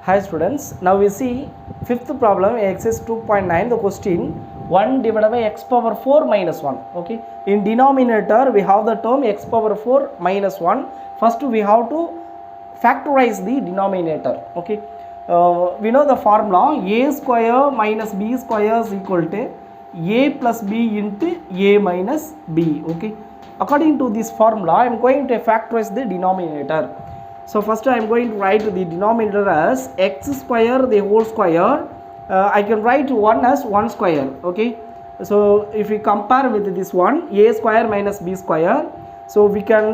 Hi students, now we see fifth problem exercise 2.9. The question 1 divided by x power 4 minus 1. Okay, in denominator we have the term x power 4 minus 1. First we have to factorize the denominator. Okay, we know the formula a square minus b square is equal to a plus b into a minus b. Okay, according to this formula I am going to factorize the denominator. So first I am going to write the denominator as x square the whole square. I can write 1 as 1 square. Okay, so if we compare with this one, a square minus b square, so we can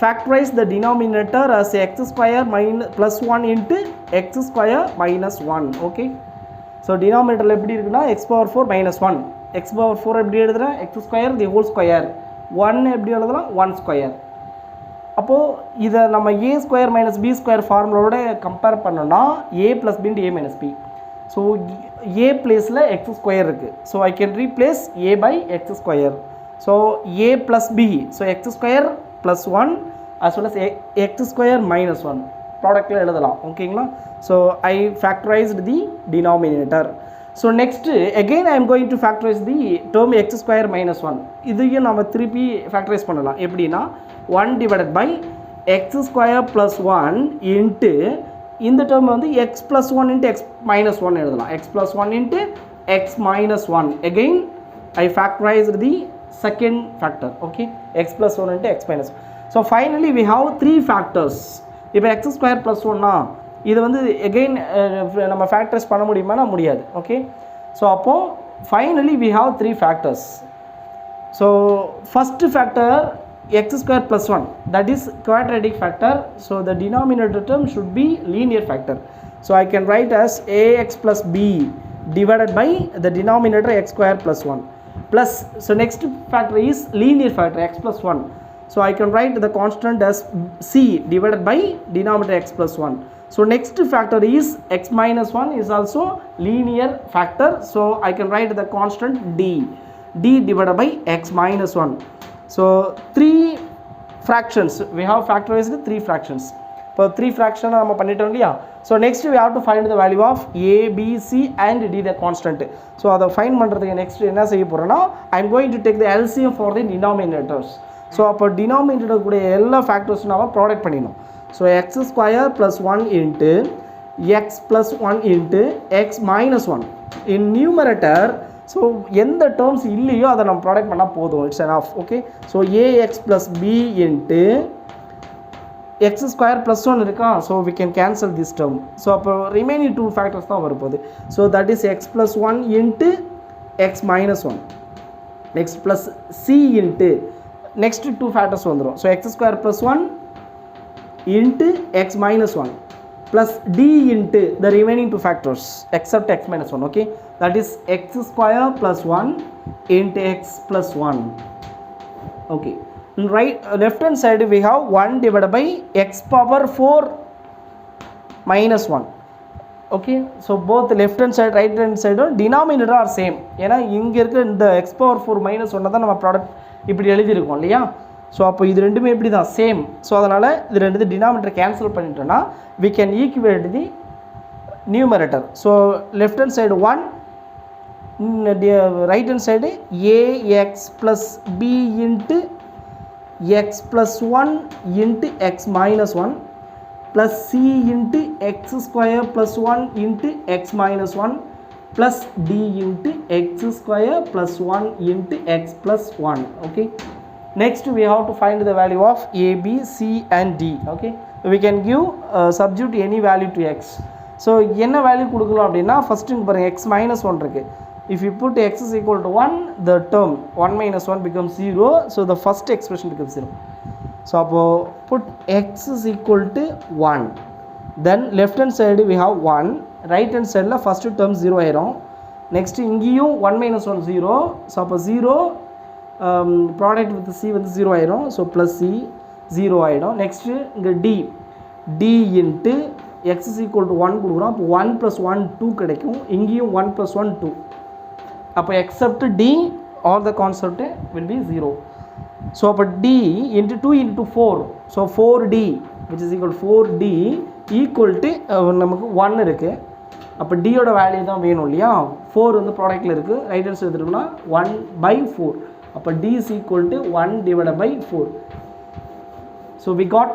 factorize the denominator as x square minus plus 1 into x square minus 1. Okay, so denominator எப்படி இருக்குன்னா x power 4 minus 1, x power 4 எப்படி எழுதுறா x square the whole square, 1 எப்படி எழுதலாம் 1 square. அப்போது இதை நம்ம a square minus B square ஃபார்முலாவோட compare பண்ணோன்னா a ப்ளஸ் b a மைனஸ் b. ஸோ a பிளேஸில் எக்ஸ் ஸ்கொயர் இருக்குது. So I can replace a by X square. So a ப்ளஸ் b, so X square plus 1 as well as X square minus 1 ப்ராடக்டில் எழுதலாம். ஓகேங்களா? So I factorised the denominator. So next again I am going to factorise the term X square minus 1. இதையும் நம்ம திருப்பி factorise பண்ணலாம். எப்படின்னா 1 divided by x square plus 1 into இந்த term வந்து x plus 1 into x minus 1 எழுதலாம். x plus 1 into x minus 1. Again I factorized the second factor. Okay, x plus 1 into x minus 1. So finally we have 3 factors. இப்போ x square plus 1 இது வந்து again நம்ம factorize பண்ண முடியுமானா முடியாது. Okay, so அப்போ finally we have 3 factors. So first factor x square plus 1, that is quadratic factor. So the denominator term should be linear factor. So I can write as ax plus b divided by the denominator x square plus 1 plus, so next factor is linear factor x plus 1. So I can write the constant as c divided by denominator x plus 1. So next factor is x minus 1 is also linear factor. So I can write the constant d divided by x minus 1. So 3 fractions we have factorized 3 fractions. இப்போ 3 fraction நம்ம பண்ணிட்டோம் இல்லையா? So next we have to find the value of a b c and d, the constant. So அதை find பண்ணுறதுக்கு next என்ன செய்ய போகிறோன்னா I am going to take the LCM for the denominators. So அப்போ denominator கூட எல்லா ஃபேக்டர்ஸும் நம்ம product பண்ணிடணும். So x square plus 1 into x plus 1 into x minus 1 in numerator. So எந்த டேர்ம்ஸ் இல்லையோ அதை நம்ம ப்ராடக்ட் பண்ணால் போதும், it's enough. Okay, so A X plus B into X square plus 1 இருக்கா? So we can cancel this term. So அப்போ remaining 2 factors தான் வரப்போகுது. So that is X plus 1 into X minus 1 next plus C into next 2 factors வந்துடும். So X square plus 1 into X minus 1 plus d into the remaining 2 factors except x minus 1. Okay, that is x square plus 1 into x plus 1. Okay, right, left hand side we have 1 divided by x power 4 minus 1. Okay, so both left hand side right hand side denominator are same. ஏன்னா இங்கே இருக்க இந்த x power 4 minus 1 தான் நம்ம product இப்படி எழுதியிருக்கோம் இல்லையா? So அப்போ இது ரெண்டுமே எப்படி தான் சேம். ஸோ அதனால் இது ரெண்டு டினாமினேட்டர் கேன்சல் பண்ணிட்டோன்னா we can equate the numerator. So left hand side 1, right hand side ax plus b into x plus 1 into x minus 1 plus c into x square plus 1 into x minus 1 plus d into x square plus 1 into x plus 1. Okay, next we have to find the value of a b c and d. Okay, we can give substitute any value to x. So என்ன value கொடுக்கலாம் அப்படின்னா first இங்கே பாருங்கள் x minus 1 இருக்குது. If you put x is equal to 1, the term 1 minus 1 becomes 0. So the first expression becomes 0. So அப்போது put x is equal to 1. Then left hand side we have 1, right hand sideல first term 0 ஆயிரும். Next இங்கேயும் 1 minus 1 0. So அப்போ 0 product with c வந்து 0 ஆயிரும். So plus c 0 ஆகிடும். Next இங்கே d into X is equal to 1 கொடுக்குறோம். அப்போ 1 + 1 2 கிடைக்கும். இங்கேயும் 1 + 1 2. அப்போ accept d all the concept will be 0. So அப்போ d into 2 into 4, so 4d which is equal to 4D equal to நமக்கு 1 இருக்குது. அப்போ டியோட வேல்யூ தான் வேணும் இல்லையா. 4 வந்து ப்ராடக்ட்டில் இருக்குது, ரைட் ஹேண்ட் சைடு எடுத்துட்டோம்னா 1/4. அப்போ D is equal to 1 divided by 4. So we got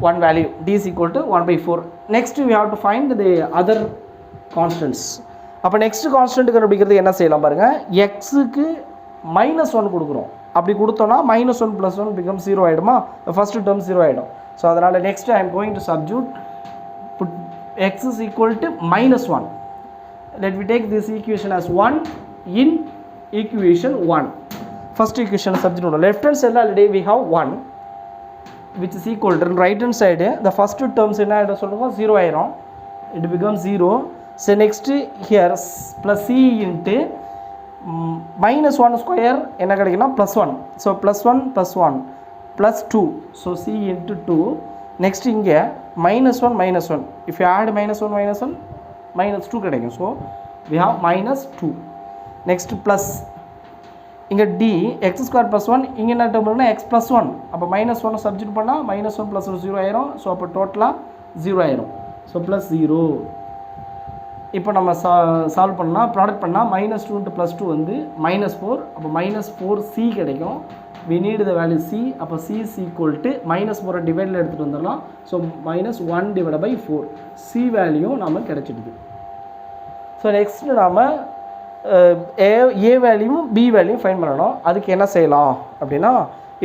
one value, D is equal to 1/4. Next we have to find the other constants. அப்போ நெக்ஸ்ட் கான்ஸ்டன்ட் கண்டுபிடிக்கிறது என்ன செய்யலாம் பாருங்கள். எக்ஸுக்கு -1 கொடுக்குறோம். அப்படி கொடுத்தோன்னா -1 + 1 becomes 0 ஆகிடுமா. ஃபஸ்ட்டு டேர்ம் 0 ஆகிடும். ஸோ அதனால் next I am going to substitute put x is equal to -1. Let me take this equation as 1 in equation 1. First equation substitute. Left hand side already we have 1 which is equal to right hand side the first terms என்ன ஆகிடும் சொல்லுவோம் 0 ஆயிரும். It becomes 0. So next here plus c into -1 square என்ன கிடைக்குன்னா +1. So +1 + 1 +2. So c into 2. Next இங்கே -1 if you add -1 -2 கிடைக்கும். So we have -2. Next plus இங்கே d x² + 1 இங்கே என்ன டேர்ம் இருக்குன்னா x + 1. அப்போ -1 சப்ஸ்டிட்யூட் பண்ணால் -1 + 1 0 ஆயிரும். ஸோ அப்போ டோட்டலாக 0 ஆயிரும். ஸோ +0. இப்போ நம்ம சால்வ் பண்ணால் ப்ராடக்ட் பண்ணால் -2 × +2 வந்து -4. அப்போ -4c கிடைக்கும். we need the value c. அப்போ c is equal to -4 டிவைடில் எடுத்துகிட்டு வந்துடலாம். So -1 divided by 4 c value நம்ம கிடைச்சிடுது. ஸோ நெக்ஸ்ட்டு நாம் ஏ வேல்யூவும் பி வேல்யூவும் ஃபைண்ட் பண்ணணும். அதுக்கு என்ன செய்யலாம் அப்படின்னா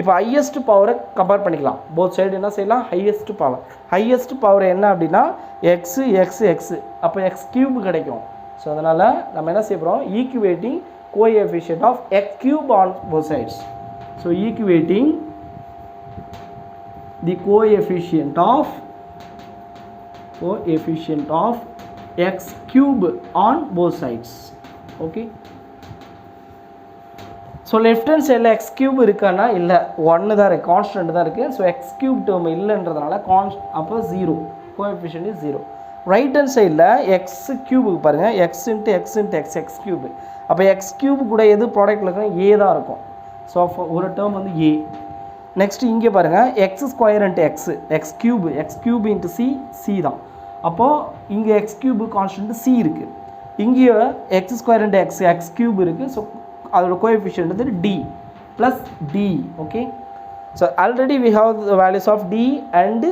இப்போ ஹையஸ்ட் பவரை கம்பேர் பண்ணிக்கலாம். போத் சைடு என்ன செய்யலாம், ஹையஸ்ட் பவர் என்ன அப்படின்னா எக்ஸு அப்போ x³ கிடைக்கும். ஸோ அதனால் நம்ம என்ன செய்ய போகிறோம், equating coefficient of x³ on both sides. So equating the coefficient of x³ on both sides. Okay. So left hand சைடில் x³ இருக்கான்னா இல்லை, 1 தான் இருக்குது, கான்ஸ்டன்ட் தான் இருக்குது. ஸோ x³ டேர்ம் இல்லைன்றதுனால அப்போ 0, கோஎஃபிஷியன்ட் இஸ் 0. ரைட் ஹேண்ட் சைடில் x³ பாருங்கள், x × x x³ அப்போ x³ கூட எது ப்ராடக்ட்டில் இருக்குன்னா a தான் இருக்கும். ஸோ ஒரு டேர்ம் வந்து a. நெக்ஸ்ட் இங்கே பாருங்கள் x² × x³ × c தான். அப்போது இங்கே x³ கான்ஸ்டன்ட் c இருக்குது, இங்கே x² × x³ இருக்குது. ஸோ அதோட கோஎஃபிஷியன்ட் வந்து d + d. Okay. So already we have the values of d and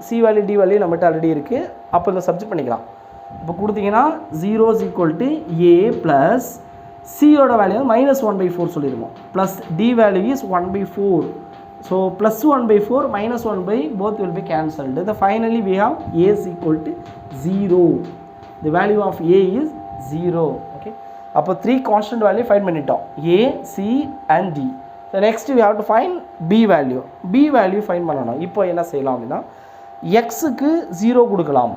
c value d value நம்மகிட்ட ஆல்ரெடி இருக்குது. அப்போ இங்கே சப்ஸ்டிட் பண்ணிக்கலாம். இப்போ கொடுத்தீங்கன்னா 0 is equal to a plus சியோட வேல்யூ -1/4 சொல்லிடுவோம். Plus d value is 1/4. So +1/4 -1 both will be cancelled. The finally we have a is equal to 0. The value of a is 0. Okay. அப்போ 3 constant value find பண்ணிட்டோம், a, c and d. So next we have to find b value find பண்ணணும். இப்போ என்ன செய்யலாம் அப்படின்னா எக்ஸுக்கு 0 கொடுக்கலாம்,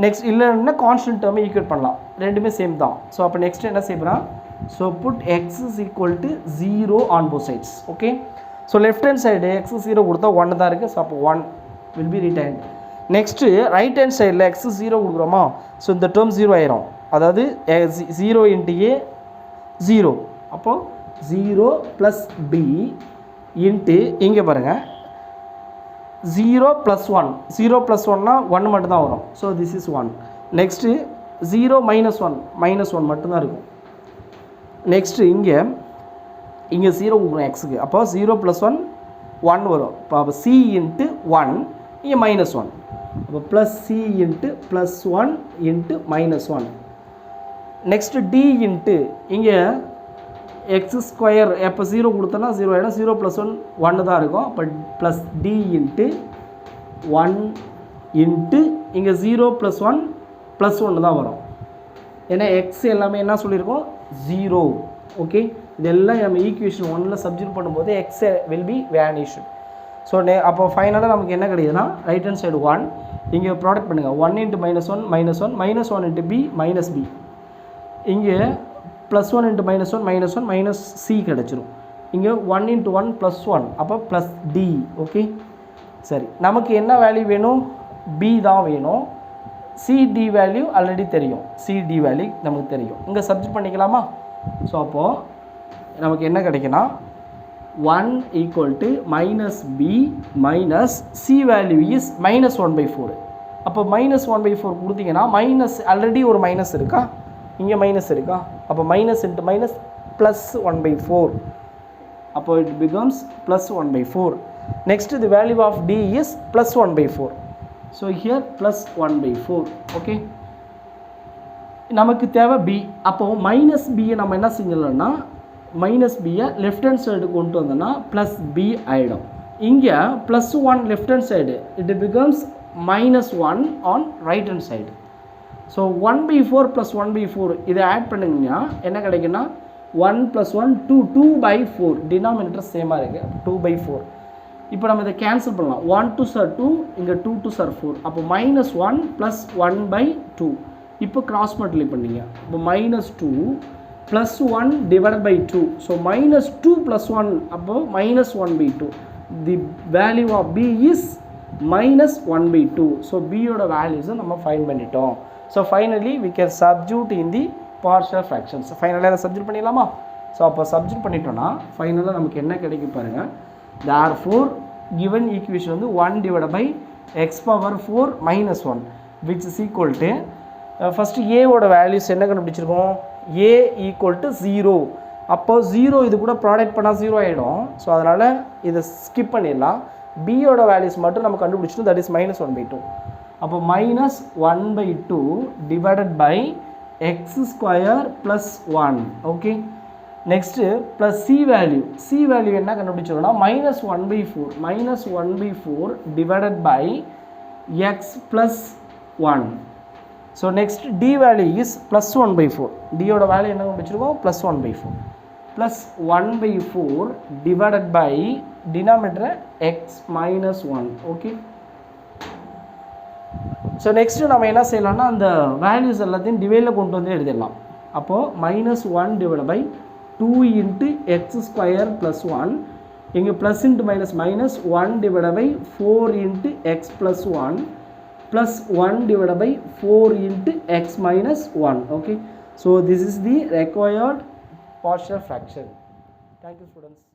next இல்லைன்னா கான்ஸ்டன்ட் டேர்மை ஈக்குவேட் பண்ணலாம், ரெண்டுமே சேம் தான். ஸோ அப்போ நெக்ஸ்ட் என்ன செய்யலாம், so put x is equal to 0 on both sides. Okay. So left hand side x 0 கொடுத்தா 1 தான் இருக்குது. ஸோ அப்போ 1 will be retained. Next right hand சைடில் x 0 கொடுக்குறோமா, ஸோ இந்த டேர்ம் 0 ஆயிரும். அதாவது 0 × a 0. அப்போது 0 + b இன்ட்டு இங்கே பாருங்கள் 0 + 1. 0 + 1னா 1 மட்டும்தான் வரும். So this is 1. நெக்ஸ்ட்டு 0 - 1 மட்டும்தான் இருக்கும். நெக்ஸ்ட்டு இங்கே 0 கொடுக்குறோம் எக்ஸுக்கு. அப்போ 0 + 1 1 வரும். அப்போ c × 1 இங்கே -1. அப்போ +c × +1 × -1. நெக்ஸ்ட்டு d இன்ட்டு இங்கே x² எப்போ 0 கொடுத்தோன்னா 0 ஆகிடும். 0 + 1 1 தான் இருக்கும். அப்போ ப்ளஸ் d இன்ட்டு 1 இன்ட்டு இங்கே 0 + 1 +1 தான் வரும். ஏன்னா x எல்லாமே என்ன சொல்லியிருக்கோம் 0. ஓகே. இதெல்லாம் நம்ம ஈக்குவேஷன் 1ல் சப்ஸ்டிட்யூட் பண்ணும்போது x will be vanished. So அப்போ ஃபைனலாக நமக்கு என்ன கிடைக்குதுன்னா ரைட் ஹேண்ட் சைடு 1 இங்கே ப்ராடக்ட் பண்ணுங்கள். 1 × -1 -1 -1 × b -b. இங்கே +1 × -1 -c கிடச்சிரும். இங்கே 1 × 1 +1 அப்போ +d. ஓகே. சரி, நமக்கு என்ன வேல்யூ வேணும், b தான் வேணும். cd வேல்யூ ஆல்ரெடி தெரியும், cd வேல்யூ நமக்கு தெரியும். இங்கே சப்ஸ்டிட்யூட் பண்ணிக்கலாமா. ஸோ அப்போது நமக்கு என்ன கிடைக்குன்னா 1 equal to minus b minus c value is minus 1 by 4. அப்போ minus 1 by 4 கொடுத்தீங்கன்னா மைனஸ் ஆல்ரெடி ஒரு மைனஸ் இருக்கா, இங்கே மைனஸ் இருக்கா, அப்போ minus into minus plus 1 by 4. அப்போ it becomes plus 1 by 4. Next the value of d is plus 1 by 4. So here plus 1 by 4. Okay. நமக்கு தேவை b. அப்போ மைனஸ் பியை நம்ம என்ன செஞ்சலாம்னா மைனஸ் பியை லெஃப்ட் ஹேண்ட் சைடு கொண்டு வந்தோம்னா ப்ளஸ் பி ஆகிடும். இங்கே plus 1 left hand side it becomes minus 1 on right hand side. So 1 by 4 plus 1 by 4 இதை ஆட் பண்ணிங்கன்னா என்ன கிடைக்குன்னா 1 plus 1 2 by 4 denominator சேமாக இருக்குது 2 by 4. இப்போ நம்ம இதை கேன்சல் பண்ணலாம். 1 2 சார் 2, இங்கே 2 2 சார் 4. அப்போ minus 1 plus 1 by 2. இப்போ கிராஸ் மல்டிப்ளை பண்ணிங்க. இப்போ minus 2 plus 1 divided by 2. So minus 2 plus 1 அப்போ minus 1 by 2. The value of b is minus 1 by 2. So b ஓட values நம்ம ஃபைண்ட் பண்ணிட்டோம். So finally we can substitute in the partial fractions. ஃபைனலாக அதை subject பண்ணிடலாமா? So அப்போ subject பண்ணிட்டோன்னா ஃபைனலாக நமக்கு என்ன கிடைக்கும் பாருங்கள். therefore given equation வந்து 1 divided by x power 4 minus 1 which is equal to first a ஓட வேல்யூஸ் என்ன கண்டுபிடிச்சிருக்கோம், a equal to 0. அப்போ 0 இது கூட ப்ராடக்ட் பண்ணால் 0 ஆகிடும். ஸோ அதனால் இதை ஸ்கிப் பண்ணிடலாம். b ஓட வேல்யூஸ் மட்டும் நம்ம கண்டுபிடிச்சிட்டோம், தட் இஸ் minus 1 by 2. அப்போ minus 1 by 2 divided by x square plus 1. Okay, next plus c value என்ன கண்டுபிடிச்சிருக்கோம்னா minus 1 by 4 minus 1 by 4 divided by x plus 1. So next d value is plus 1 by 4. d ஓட value என்ன கண்டுபிடிச்சிருக்கோம் plus 1 by 4 plus 1 by 4 divided by denominator x minus 1. Okay, so next நம்ம என்ன செய்யலாம்னா அந்த values எல்லாத்தையும் டிவைடில் கொண்டு வந்து எழுதிடலாம். அப்போது minus 1 divided by 2 into x square plus 1. இங்கே plus into minus minus 1 divided by 4 into x plus 1 plus 1 divided by 4 into x minus 1. Okay, so this is the required partial fraction. Thank you students.